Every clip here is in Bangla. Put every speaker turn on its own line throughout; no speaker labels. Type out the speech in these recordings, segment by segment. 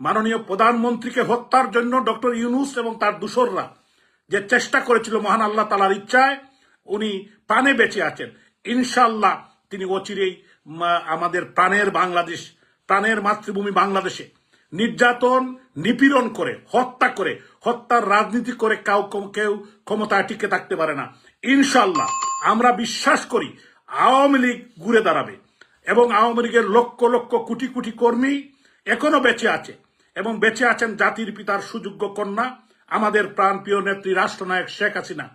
মাননীয় প্রধানমন্ত্রীকে হত্যার জন্য ডক্টর ইউনূস এবং তার দূষররা যে চেষ্টা করেছিল, মহান আল্লাহ তাআলার ইচ্ছায় উনি প্রাণে বেঁচে আছেন। ইনশাআল্লাহ তিনি অচিরেই আমাদের প্রাণের বাংলাদেশ, প্রাণের মাতৃভূমি বাংলাদেশে নির্যাতন নিপীড়ন করে হত্যার রাজনীতি করে কেউ ক্ষমতায় টিকে থাকতে পারে না। ইনশাআল্লাহ আমরা বিশ্বাস করি আওয়ামী লীগ ঘুরে দাঁড়াবে এবং আওয়ামী লীগের লক্ষ লক্ষ কোটি কোটি কর্মী এখনো বেঁচে আছে এবং বেঁচে আছেন জাতির পিতার সুযোগ্য কন্যা আমাদের প্রাণপ্রিয় নেত্রী রাষ্ট্রনায়ক শেখ হাসিনা,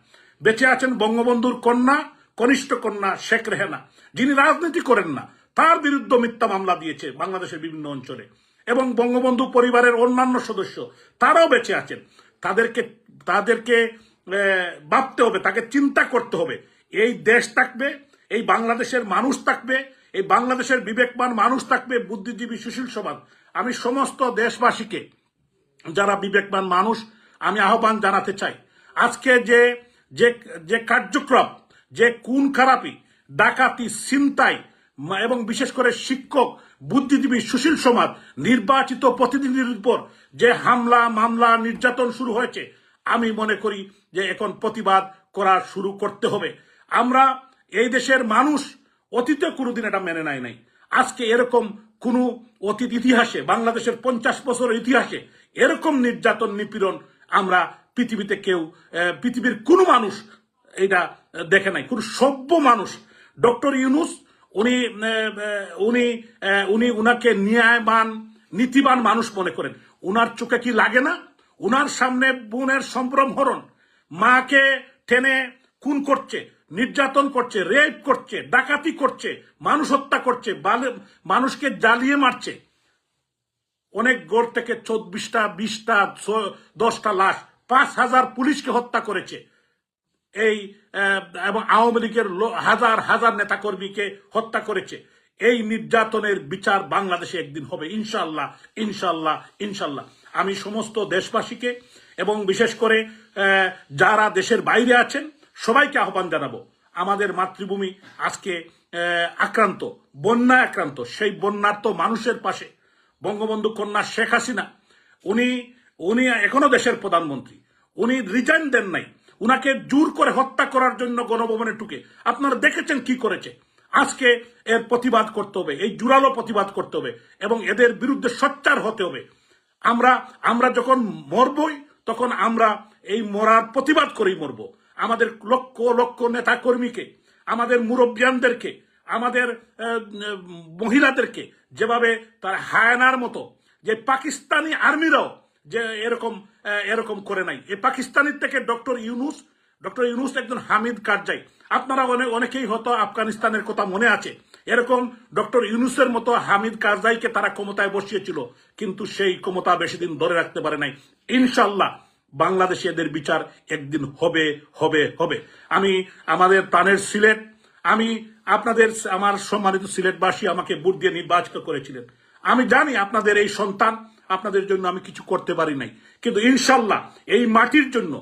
বেঁচে আছেন বঙ্গবন্ধুর কন্যা, কনিষ্ঠ কন্যা শেখ রেহানা, যিনি রাজনীতি করেন না, তার বিরুদ্ধে মিথ্যা মামলা দিয়েছে বাংলাদেশের বিভিন্ন অঞ্চলে, এবং বঙ্গবন্ধু পরিবারের অন্যান্য সদস্য তারাও বেঁচে আছেন। তাদেরকে ভাবতে হবে, তাকে চিন্তা করতে হবে। এই দেশ থাকবে, এই বাংলাদেশের মানুষ থাকবে, এই বাংলাদেশের বিবেকবান মানুষ থাকবে, বুদ্ধিজীবী সুশীল সমাজ। আমি সমস্ত দেশবাসীকে, যারা বিবেকবান মানুষ, আমি আহ্বান জানাতে চাই, আজকে যে কার্যক্রম, যে খুন খারাপি, ডাকাতি, ছিনতাই এবং বিশেষ করে শিক্ষক, বুদ্ধিজীবী সুশীল সমাজ, নির্বাচিত প্রতিনিধির উপর যে হামলা মামলা নির্যাতন শুরু হয়েছে, আমি মনে করি যে এখন প্রতিবাদ করা শুরু করতে হবে। আমরা এই দেশের মানুষ অতীতে কোনোদিন এটা মেনে নেয় নাই। আজকে এরকম কোনো অতীত ইতিহাসে, বাংলাদেশের 50 বছরের ইতিহাসে এরকম নির্যাতন নিপীড়ন আমরা পৃথিবীর কোনো মানুষ এটা দেখে নাই, কোন সভ্য মানুষ। ডক্টর ইউনূস উনাকে ন্যায়বান নীতিবান মানুষ মনে করেন। উনার চোখে কি লাগে না? উনার সামনে বোনের সম্ভ্রমহরণ, মাকে টেনে খুন করছে, নির্যাতন করছে, রেপ করছে, ডাকাতি করছে, মানুষ হত্যা করছে, মানুষকে জ্বালিয়ে মারছে। অনেক গড় থেকে 24টা 20টা 10টা লাশ, 5000 পুলিশকে হত্যা করেছে এবং আওয়ামী লীগের হাজার হাজার নেতাকর্মীকে হত্যা করেছে। এই নির্যাতনের বিচার বাংলাদেশে একদিন হবে ইনশাআল্লাহ, ইনশাআল্লাহ, ইনশাআল্লাহ। আমি সমস্ত দেশবাসীকে এবং বিশেষ করে যারা দেশের বাইরে আছেন সবাইকে আহ্বান জানাবো, আমাদের মাতৃভূমি আজকে আক্রান্ত, বন্যায় আক্রান্ত। সেই বন্যার্ত মানুষের পাশে বঙ্গবন্ধু কন্যা শেখ হাসিনা, উনি এখনো দেশের প্রধানমন্ত্রী, উনি রিজাইন দেন নাই। উনাকে জোর করে হত্যা করার জন্য গণভবনে ঢুকে আপনারা দেখেছেন কি করেছে। আজকে এর প্রতিবাদ করতে হবে, এই জোরালো প্রতিবাদ করতে হবে এবং এদের বিরুদ্ধে সোচ্চার হতে হবে। আমরা যখন মরবই তখন আমরা এই মরার প্রতিবাদ করেই মরবো। আমাদের লক্ষ লক্ষ নেতা কর্মীকে, আমাদের মুরব্বিয়ানদেরকে, আমাদের মহিলাদেরকে যেভাবে তার হায়ানার মতো, যে পাকিস্তানি আর্মিরাও যে এরকম করে নাই। এই পাকিস্তানের থেকে ডক্টর ইউনূস একজন হামিদ কারজাই। আপনারা অনেকেই হয়তো আফগানিস্তানের কথা মনে আছে, এরকম ডক্টর ইউনূসের মতো হামিদ কারজাইকে তারা ক্ষমতায় বসিয়েছিল, কিন্তু সেই ক্ষমতা বেশি দিন ধরে রাখতে পারে নাই। ইনশাআল্লাহ বাংলাদেশে এদের বিচার একদিন হবে হবে হবে। আমি আমাদের প্রাণের সিলেট, আমার সম্মানিত সিলেটবাসী আমাকে ভোট দিয়ে নির্বাচিত করেছিলেন। আমি জানি আপনাদের এই সন্তান, আপনাদের জন্য আমি কিছু করতে পারি নাই, কিন্তু ইনশাআল্লাহ এই মাটির জন্য,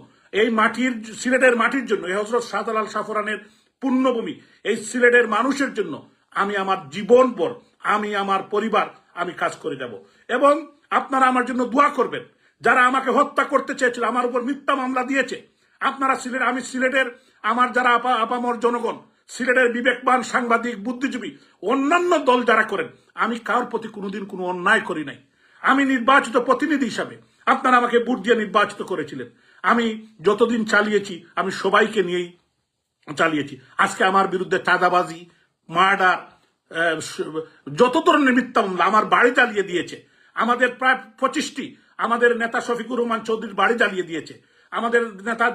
সিলেটের মাটির জন্য, এই হযরত শাহজালাল শাহপরানের পুণ্যভূমি, এই সিলেটের মানুষের জন্য আমি আমার জীবনভর, আমি আমার পরিবার, আমি কাজ করে যাব। এবং আপনারা আমার জন্য দোয়া করবেন। যারা আমাকে হত্যা করতে চেয়েছিল, আমার উপর মিথ্যা মামলা দিয়েছে, আপনারা আমি সিলেটের আমার যারা আপামর জনগণ, সিলেটের বিবেকবান সাংবাদিক, বুদ্ধিজীবী, অন্যান্য দল যারা করেন, আমি কারোর প্রতি কোনোদিন কোনো অন্যায় করি নাই। আমি নির্বাচিত প্রতিনিধি হিসাবে, আপনারা আমাকে ভোট দিয়ে নির্বাচিত করেছিলেন। আমি যতদিন চালিয়েছি আমি সবাইকে নিয়েই চালিয়েছি। আজকে আমার বিরুদ্ধে চাঁদাবাজি, মার্ডার, যত ধরনের মিথ্যা মামলা, আমার বাড়ি জ্বালিয়ে দিয়েছে। আমাদের প্রায় 25টি, আমাদের নেতা শফিকুর রহমান চৌধুরীর বাড়ি জ্বালিয়ে দিয়েছে, আমাদের নেতা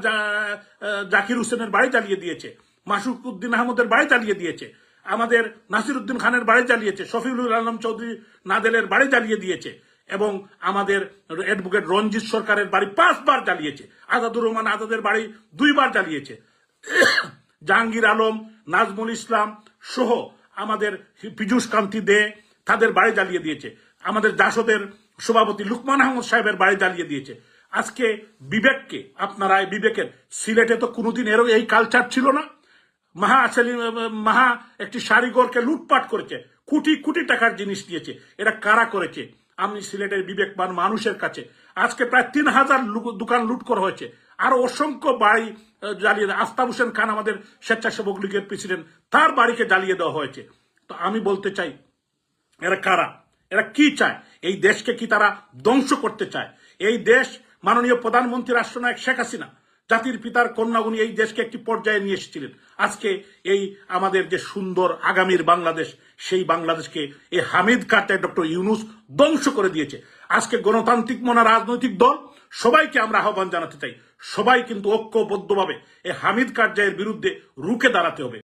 জাকির হোসেনের বাড়ি জ্বালিয়ে দিয়েছে, মাসুক উদ্দিন আহমদের বাড়ি জ্বালিয়ে দিয়েছে, আমাদের নাসির উদ্দিন খানের বাড়ি জ্বালিয়েছে, শফিউল আলম চৌধুরী নাদেলের বাড়ি জ্বালিয়ে দিয়েছে, এবং আমাদের অ্যাডভোকেট রঞ্জিত সরকারের বাড়ি 5 বার জ্বালিয়েছে, আজাদুর রহমান আজাদের বাড়ি 2 বার জ্বালিয়েছে, জাহাঙ্গীর আলম, নাজমুল ইসলাম সহ আমাদের পীযূষ কান্তি দে তাদের বাড়ি জ্বালিয়ে দিয়েছে, আমাদের জাসদের সভাপতি লুকমান আহমদ সাহেবের বাড়ি জ্বালিয়ে দিয়েছে। আজকে আপনারা বিবেকের, সিলেটে তো কোনোদিন এই কালচার ছিল না। একটি শাড়িঘরকে লুটপাট করেছে, কোটি কোটি টাকার জিনিস দিয়েছে। এটা কারা করেছে? আমি সিলেটের বিবেকবান মানুষের কাছে আজকে প্রায় 3000 দোকান লুট করা হয়েছে, আরো অসংখ্য বাড়ি জ্বালিয়ে, আফতাব হোসেন খান আমাদের স্বেচ্ছাসেবক লীগের প্রেসিডেন্ট, তার বাড়িকে জ্বালিয়ে দেওয়া হয়েছে। তো আমি বলতে চাই, এরা কারা, এরা কি চায়? এই দেশকে কি তারা ধ্বংস করতে চায়? এই দেশ মাননীয় প্রধানমন্ত্রী রাষ্ট্রনায়ক শেখ হাসিনা জাতির পিতার কন্যা, উনি এই দেশকে একটি পর্যায়ে নিয়ে এসেছিলেন। আজকে এই আমাদের যে সুন্দর আগামীর বাংলাদেশ, সেই বাংলাদেশকে এই হামিদ কারজাই, ডক্টর ইউনূস ধ্বংস করে দিয়েছে। আজকে গণতান্ত্রিক মনা রাজনৈতিক দল সবাইকে আমরা আহ্বান জানাতে চাই, সবাই কিন্তু ঐক্যবদ্ধভাবে এই হামিদ কারজাইয়ের বিরুদ্ধে রুখে দাঁড়াতে হবে।